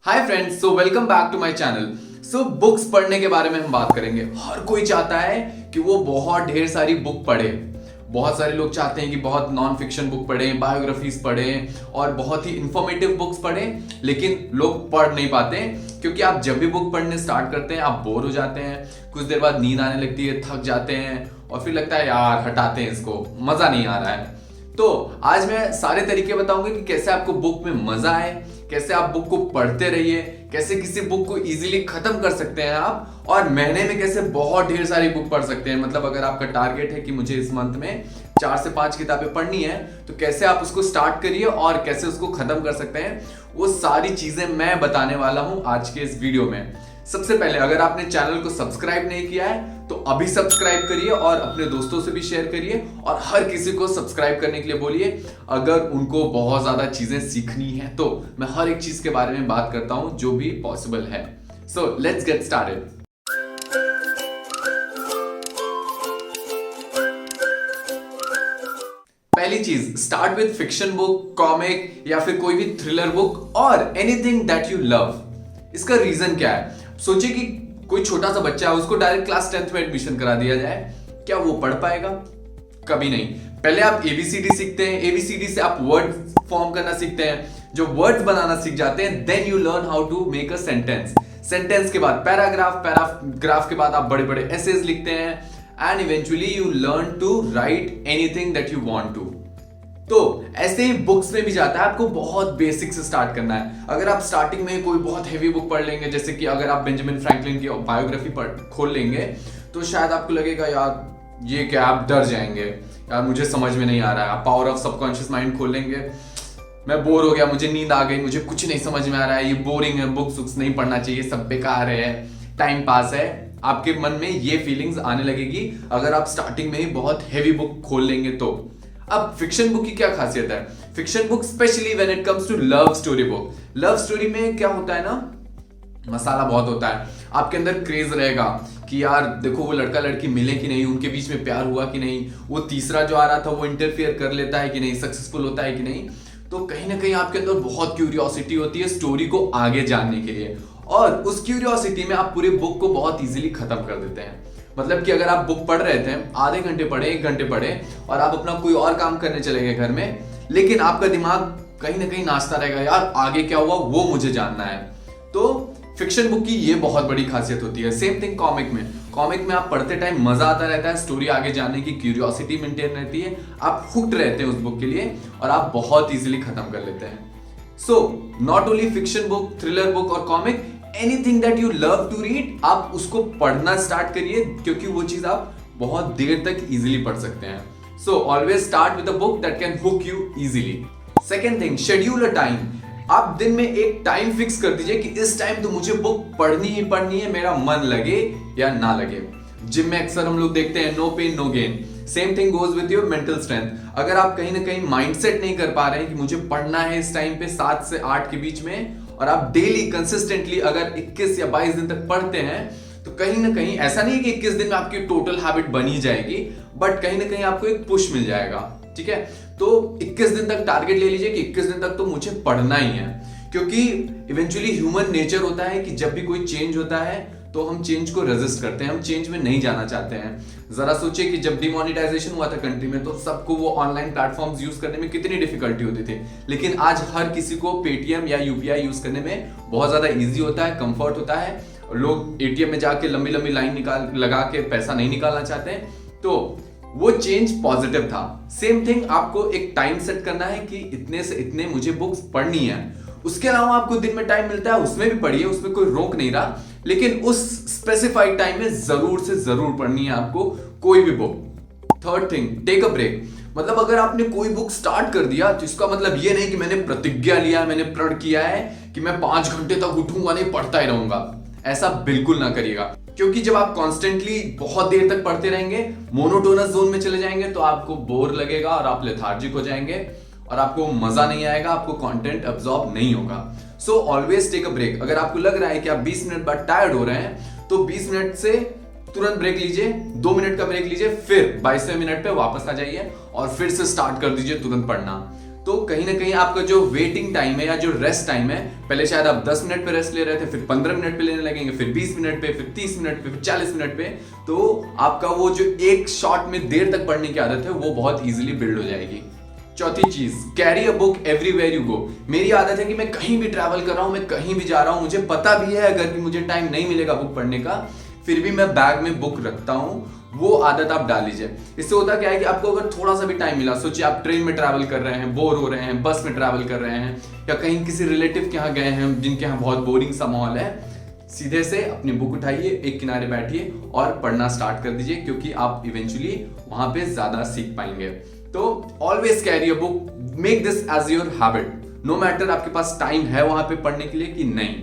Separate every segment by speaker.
Speaker 1: Hi friends, so welcome back to my channel. So books पढ़ने के बारे में हम बात करेंगे। हर कोई चाहता है कि वो बहुत ढेर सारी बुक पढ़े। बहुत सारे लोग चाहते हैं कि बहुत नॉन फिक्शन बुक पढ़ें, बायोग्राफीज पढ़ें और बहुत ही इंफॉर्मेटिव बुक्स पढ़ें, लेकिन लोग पढ़ नहीं पाते क्योंकि आप जब भी बुक पढ़ने स्टार्ट करते हैं आप बोर हो जाते हैं। कुछ देर बाद नींद आने लगती है, थक जाते हैं और फिर लगता है यार हटाते हैं इसको, मजा नहीं आ रहा है। तो आज मैं सारे तरीके बताऊंगा कि कैसे आपको बुक में मजा आए, कैसे आप बुक को पढ़ते रहिए, कैसे किसी बुक को इजीली खत्म कर सकते हैं आप, और महीने में कैसे बहुत ढेर सारी बुक पढ़ सकते हैं। मतलब अगर आपका टारगेट है कि मुझे इस मंथ में 4 से 5 किताबें पढ़नी है, तो कैसे आप उसको स्टार्ट करिए और कैसे उसको खत्म कर सकते हैं, वो सारी चीजें मैं बताने वाला हूं आज के इस वीडियो में। सबसे पहले अगर आपने चैनल को सब्सक्राइब नहीं किया है तो अभी सब्सक्राइब करिए और अपने दोस्तों से भी शेयर करिए और हर किसी को सब्सक्राइब करने के लिए बोलिए अगर उनको बहुत ज्यादा चीजें सीखनी है। तो मैं हर एक चीज के बारे में बात करता हूं जो भी पॉसिबल है। So let's get started. पहली चीज, start with fiction book, comic या फिर कोई भी थ्रिलर बुक और एनीथिंग दैट यू लव। इसका रीजन क्या है? सोचिए कि कोई छोटा सा बच्चा है, उसको डायरेक्ट क्लास 10th में एडमिशन करा दिया जाए, क्या वो पढ़ पाएगा? कभी नहीं। पहले आप एबीसीडी सीखते हैं, एबीसीडी से आप वर्ड फॉर्म करना सीखते हैं, जो वर्ड्स बनाना सीख जाते हैं, then you learn how to make a sentence. Sentence के बाद पैराग्राफ, पैराग्राफ के बाद आप बड़े बड़े एसेज लिखते हैं and eventually you learn to write anything that you want to. तो ऐसे ही बुक्स में भी जाता है, आपको बहुत बेसिक से स्टार्ट करना है। अगर आप स्टार्टिंग में कोई बहुत हैवी बुक पढ़ लेंगे, जैसे कि अगर आप बेंजामिन फ्रैंकलिन की बायोग्राफी खोल लेंगे, तो शायद आपको लगेगा यार ये क्या, आप डर जाएंगे, यार मुझे समझ में नहीं आ रहा है। आप पावर ऑफ सबकॉन्शियस माइंड खोल लेंगे, मैं बोर हो गया, मुझे नींद आ गई, मुझे कुछ नहीं समझ में आ रहा है, ये बोरिंग है, बुक्स नहीं पढ़ना चाहिए, सब बेकार है, टाइम पास है। आपके मन में ये फीलिंग्स आने लगेगी अगर आप स्टार्टिंग में ही बहुत हैवी बुक खोल लेंगे तो। अब फिक्शन बुक की क्या खासियत है? Fiction book specially when it comes to love story book. Love story में क्या होता है ना, मसाला बहुत होता है। आपके अंदर क्रेज रहेगा कि यार देखो वो लड़का लड़की मिले कि नहीं, उनके बीच में प्यार हुआ कि नहीं, वो तीसरा जो आ रहा था वो इंटरफियर कर लेता है कि नहीं, सक्सेसफुल होता है कि नहीं। तो कहीं ना कहीं आपके अंदर बहुत क्यूरियोसिटी होती है स्टोरी को आगे जानने के लिए, और उस क्यूरियोसिटी में आप पूरे बुक को बहुत इजीली खत्म कर देते हैं। मतलब कि अगर आप बुक पढ़ रहे थे, आधे घंटे पढ़े, 1 घंटे पढ़े और आप अपना कोई और काम करने चले गए घर में, लेकिन आपका दिमाग कहीं ना कहीं नाचता रहेगा, यार आगे क्या हुआ वो मुझे जानना है। तो फिक्शन बुक की ये बहुत बड़ी खासियत होती है। सेम थिंग कॉमिक में। कॉमिक में आप पढ़ते टाइम मजा आता रहता है, स्टोरी आगे जानने की क्यूरियोसिटी मेंटेन रहती है, आप हुक्ड रहते हैं उस बुक के लिए और आप बहुत इजीली खत्म कर लेते हैं। So not only fiction book, thriller book और comic, anything that you love to read, आप उसको पढ़ना स्टार्ट करिए क्योंकि वो चीज आप बहुत देर तक इजीली पढ़ सकते हैं। So always start with a book that can hook you easily. Second thing, schedule a time. आप दिन में एक टाइम फिक्स कर दीजिए कि इस टाइम तो मुझे बुक पढ़नी ही पढ़नी है, मेरा मन लगे या ना लगे। जिम में अक्सर हम लोग देखते हैं no pain no gain. Same thing goes with your mental strength. अगर आप कहीं ना कहीं माइंडसेट नहीं कर पा रहे हैं कि मुझे पढ़ना है इस टाइम पे 7 से 8 के बीच में, और आप डेली कंसिस्टेंटली अगर 21 या 22 दिन तक पढ़ते हैं, तो कहीं ना कहीं ऐसा नहीं है कि 21 दिन में आपकी टोटल हैबिट बनी जाएगी, बट कहीं ना कहीं आपको एक पुश मिल जाएगा। ठीक है, तो 21 दिन तक टारगेट ले लीजिए कि 21 दिन तक तो मुझे पढ़ना ही है, क्योंकि इवेंचुअली ह्यूमन नेचर होता है कि जब भी कोई चेंज होता है तो हम चेंज को रेजिस्ट करते हैं, हम चेंज में नहीं जाना चाहते हैं। जरा सोचिए कि जब डिमोनेटाइजेशन हुआ था कंट्री में, तो सबको वो ऑनलाइन प्लेटफॉर्म्स यूज करने में कितनी डिफिकल्टी होती थी, लेकिन आज हर किसी को पेटीएम या यूपीआई यूज करने में बहुत ज्यादा इजी होता है, कंफर्ट होता है। लोग एटीएम में जाके लंबी लंबी लाइन लगा के पैसा नहीं निकालना चाहते हैं, तो वो चेंज पॉजिटिव था। सेम थिंग, आपको एक टाइम सेट करना है कि इतने से इतने मुझे बुक्स पढ़नी है। उसके अलावा आपको दिन में टाइम मिलता है, उसमें भी पढ़िए, उसमें कोई रोक नहीं रहा, लेकिन उस स्पेसिफाइड टाइम में जरूर से जरूर पढ़नी है आपको कोई भी book. Third thing, take a break. मतलब अगर आपने कोई बुक स्टार्ट कर दिया तो इसका मतलब ये नहीं कि मैंने प्रतिज्ञा लिया, मैंने प्रण किया है कि मैं 5 घंटे तक उठूंगा नहीं, पढ़ता ही रहूंगा। ऐसा बिल्कुल ना करिएगा, क्योंकि जब आप कॉन्स्टेंटली बहुत देर तक पढ़ते रहेंगे, मोनोटोनस जोन में चले जाएंगे, तो आपको बोर लगेगा और आप लेथार्जिक हो जाएंगे और आपको मजा नहीं आएगा, आपको कंटेंट अब्सॉर्ब नहीं होगा। So always take a break. अगर आपको लग रहा है कि आप 20 मिनट बाद टायर्ड हो रहे हैं, तो 20 मिनट से तुरंत ब्रेक लीजिए, 2 मिनट का ब्रेक लीजिए, फिर 22वें मिनट पे वापस आ जाइए और फिर से स्टार्ट कर दीजिए तुरंत पढ़ना। तो कहीं ना कहीं आपका जो वेटिंग टाइम है या जो रेस्ट टाइम है, पहले शायद आप 10 मिनट पे रेस्ट ले रहे थे, फिर 15 मिनट पे लेने लगेंगे, फिर 20 मिनट पे, फिर 30 मिनट पे, फिर 40 मिनट पे, तो आपका वो जो एक शॉट में देर तक पढ़ने की आदत है वो बहुत इजीली बिल्ड हो जाएगी। चौथी चीज, carry a book everywhere you go. मेरी आदत है कि मैं कहीं भी ट्रैवल कर रहा हूं, मैं कहीं भी जा रहा हूं, मुझे पता भी है अगर कि मुझे टाइम नहीं मिलेगा बुक पढ़ने का, फिर भी मैं बैग में बुक रखता हूं। वो आदत आप डाल लीजिए। इससे होता क्या है कि आपको अगर थोड़ा सा भी टाइम मिला, सोचिए आप ट्रेन में ट्रैवल कर रहे हैं, बोर हो रहे हैं, बस में ट्रैवल कर रहे हैं, या कहीं किसी रिलेटिव के यहाँ गए हैं जिनके यहाँ बहुत बोरिंग सा माहौल है, सीधे से अपनी बुक उठाइए, एक किनारे बैठिए और पढ़ना स्टार्ट कर दीजिए, क्योंकि आप इवेंचुअली वहां पे ज्यादा सीख पाएंगे। तो always carry a book, make this as your habit, no matter आपके पास टाइम है वहां पे पढ़ने के लिए कि नहीं।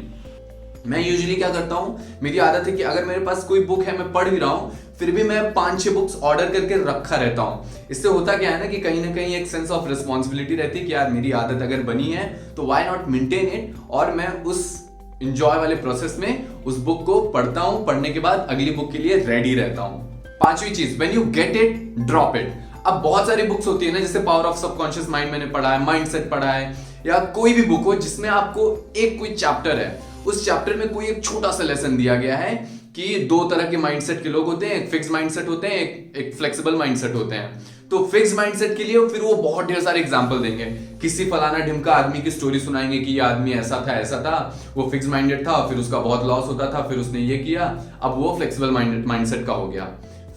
Speaker 1: मैं यूजुअली क्या करता हूं, मेरी आदत है कि अगर मेरे पास कोई बुक है, मैं पढ़ भी रहा हूं, फिर भी मैं 5-6 बुक्स ऑर्डर करके रखा रहता हूं। इससे होता क्या है ना कि कहीं ना कहीं एक सेंस ऑफ रिस्पॉन्सिबिलिटी रहती है कि यार मेरी आदत अगर बनी है तो व्हाई नॉट मेंटेन इट, और मैं उस एंजॉय वाले प्रोसेस में उस बुक को पढ़ता हूं, पढ़ने के बाद अगली बुक के लिए रेडी रहता हूं। पांचवी चीज, when you get it drop it. अब बहुत सारी बुक्स होती है ना, जैसे पावर ऑफ सबकॉन्शियस माइंड मैंने पढ़ा है, माइंडसेट पढ़ा है, या कोई भी बुक हो जिसमें आपको एक कोई चैप्टर है, उस चैप्टर में कोई एक छोटा सा लेसन दिया गया है कि 2 तरह के माइंडसेट के लोग होते हैं, एक फिक्स माइंडसेट होते हैं, एक फ्लेक्सिबल माइंडसेट होते हैं। तो फिक्स माइंडसेट के लिए फिर वो बहुत ढेर सारे एग्जांपल देंगे, किसी फलाना ढिमका आदमी की स्टोरी सुनाएंगे कि ये आदमी ऐसा था, वो फिक्स माइंडेड था, फिर उसका बहुत लॉस होता था, फिर उसने ये किया, अब वो फ्लेक्सिबल माइंडसेट का हो गया।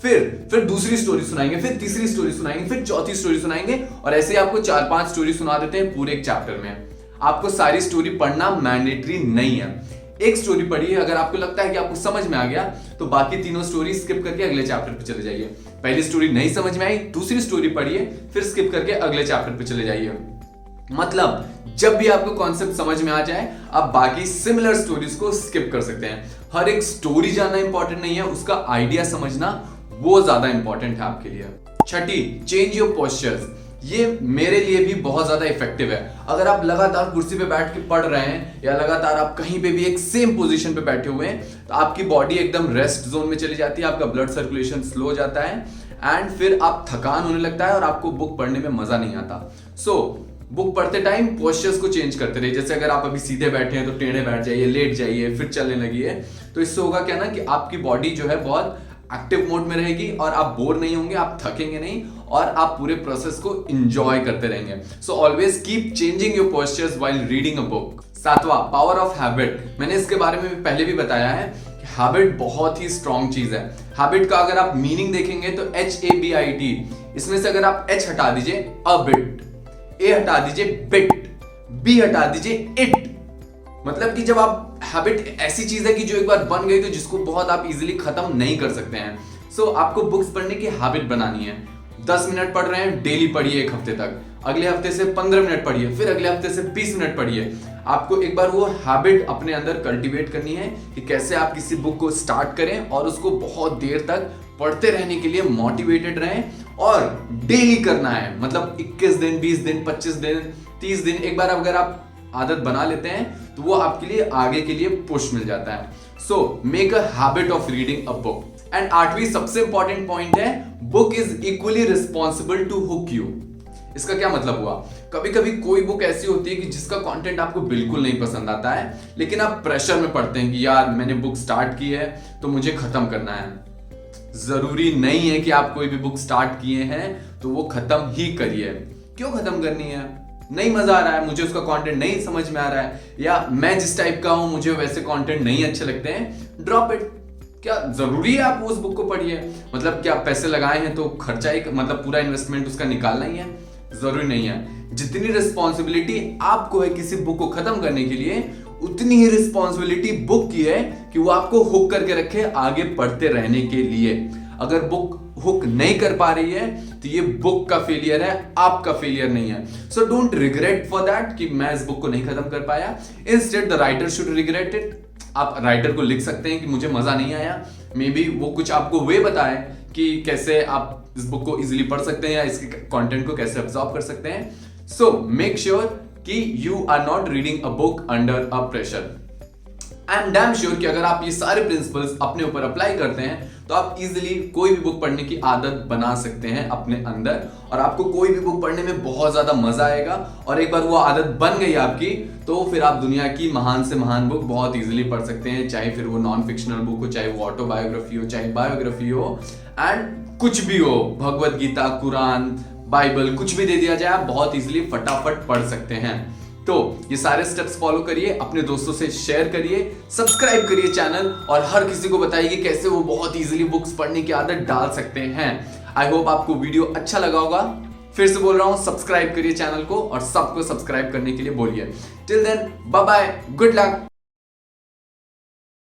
Speaker 1: फिर दूसरी स्टोरी सुनाएंगे, फिर तीसरी स्टोरी सुनाएंगे, फिर चौथी स्टोरी सुनाएंगे, और ऐसे ही आपको 4-5 स्टोरी सुना देते हैं पूरे एक चैप्टर में। आपको सारी स्टोरी पढ़ना मैंडेटरी नहीं है। एक स्टोरी पढ़िए, अगर आपको लगता है कि आपको समझ में आ गया तो बाकी तीनों स्टोरी स्किप करके अगले चैप्टर पे चले जाइए। पहली स्टोरी नहीं समझ में आई, दूसरी स्टोरी पढ़िए, फिर स्किप करके अगले चैप्टर पे चले जाइए। मतलब जब भी आपको कॉन्सेप्ट समझ में आ जाए, आप बाकी सिमिलर स्टोरीज को स्किप कर सकते हैं। हर एक स्टोरी जानना इंपॉर्टेंट नहीं है, उसका आइडिया समझना वो ज्यादा इंपॉर्टेंट है आपके लिए। छठी, चेंज योर पोस्चर्स। ये मेरे लिए भी बहुत ज्यादा इफेक्टिव है। अगर आप लगातार कुर्सी पे बैठ के पढ़ रहे हैं, या लगातार आप कहीं पे भी एक सेम पोजीशन पे बैठे हुए हैं, तो आपकी बॉडी एकदम रेस्ट जोन में चली जाती है, आपका ब्लड सर्कुलेशन स्लो हो जाता है, एंड फिर आप थकान होने लगता है और आपको बुक पढ़ने में मजा नहीं आता। सो बुक पढ़ते टाइम पोस्चर्स को चेंज करते रहिए। जैसे अगर आप अभी सीधे बैठे हैं तो टेढ़े बैठ जाइए, लेट जाइए, फिर चलने लगिए। तो इससे होगा क्या ना कि आपकी बॉडी जो है बहुत एक्टिव मोड में रहेगी, और आप बोर नहीं होंगे, आप थकेंगे नहीं, और आप पूरे प्रोसेस को एंजॉय करते रहेंगे। So always keep changing your postures while reading a book. सातवां, पावर ऑफ हैबिट। मैंने इसके बारे में पहले भी बताया है कि हैबिट बहुत ही स्ट्रॉन्ग चीज है। हैबिट का अगर आप मीनिंग देखेंगे तो HABIT, इसमें से अगर आप H हटा दीजिए अ बिट, A हटा दीजिए बिट, B हटा दीजिए इट। मतलब कि जब आप, हैबिट ऐसी चीज है कि जो एक बार बन गई तो जिसको बहुत आप इजीली खत्म नहीं कर सकते हैं। सो आपको बुक्स पढ़ने की हैबिट बनानी है। 10 मिनट पढ़ रहे हैं, डेली पढ़िए 1 हफ्ते तक, अगले हफ्ते से 15 मिनट पढ़िए, फिर अगले हफ्ते से 20 मिनट पढ़िए। आपको एक बार वो हैबिट अपने अंदर कल्टीवेट करनी है कि कैसे आप किसी बुक को स्टार्ट करें और उसको बहुत देर तक पढ़ते रहने के लिए मोटिवेटेड रहें, और डेली करना है। मतलब 21 दिन, 20 दिन, 25 दिन, 30 दिन, एक बार अगर आप आदत बना लेते हैं तो वो आपके लिए आगे के लिए पुश मिल जाता है। So make a habit of reading a book. And 8वीं सबसे इंपॉर्टेंट पॉइंट है, book is equally responsible to hook you. इसका क्या मतलब हुआ, कभी कभी कोई बुक ऐसी होती है कि जिसका कंटेंट आपको बिल्कुल नहीं पसंद आता है, लेकिन आप प्रेशर में पढ़ते हैं कि यार मैंने बुक स्टार्ट की है तो मुझे खत्म करना है। जरूरी नहीं है कि आप कोई भी बुक स्टार्ट किए हैं तो वो खत्म ही करिए। क्यों खत्म करनी है? नहीं मजा आ रहा है, मुझे उसका कंटेंट नहीं समझ में आ रहा है, या मैं जिस टाइप का हूं मुझे वैसे कंटेंट नहीं अच्छे लगते हैं, ड्रॉप इट। क्या जरूरी है आप उस बुक को पढ़िए? मतलब क्या पैसे लगाए हैं तो खर्चा ही, मतलब पूरा इन्वेस्टमेंट उसका निकालना ही है? जरूरी नहीं है। जितनी रिस्पॉन्सिबिलिटी आपको है किसी बुक को खत्म करने के लिए, उतनी ही रिस्पॉन्सिबिलिटी बुक की है कि वो आपको हुक करके रखे आगे पढ़ते रहने के लिए। अगर बुक हुक नहीं कर पा रही है तो ये बुक का फेलियर है, आपका फेलियर नहीं है। So don't regret for that कि मैं इस बुक को नहीं खत्म कर पाया। Instead the writer should regret it. आप राइटर को लिख सकते हैं कि मुझे मजा नहीं आया, मे बी वो कुछ आपको वे बताए कि कैसे आप इस बुक को इजीली पढ़ सकते हैं या इसके कंटेंट को कैसे अब्सॉर्ब कर सकते हैं। सो मेक श्योर कि you are not reading a book under a pressure. I am damn sure कि अगर आप ये सारे प्रिंसिपल्स अपने ऊपर अप्लाई करते हैं तो आप इजीली कोई भी बुक पढ़ने की आदत बना सकते हैं अपने अंदर, और आपको कोई भी बुक पढ़ने में बहुत ज्यादा मजा आएगा। और एक बार वो आदत बन गई आपकी तो फिर आप दुनिया की महान से महान बुक बहुत इजीली पढ़ सकते हैं, चाहे फिर वो नॉन फिक्शनल बुक हो, चाहे वो ऑटोबायोग्राफी हो, चाहे बायोग्राफी हो, एंड कुछ भी हो, भगवत गीता, कुरान, बाइबल, कुछ भी दे दिया जाए आप बहुत इजीली फटाफट पढ़ सकते हैं। तो ये सारे स्टेप्स फॉलो करिए, अपने दोस्तों से शेयर करिए, सब्सक्राइब करिए चैनल, और हर किसी को बताइए कि कैसे वो बहुत इजीली बुक्स पढ़ने की आदत डाल सकते हैं। आई होप आपको वीडियो अच्छा लगा होगा। फिर से बोल रहा हूं, सब्सक्राइब करिए चैनल को और सबको सब्सक्राइब करने के लिए बोलिए। Till then, bye bye, good luck.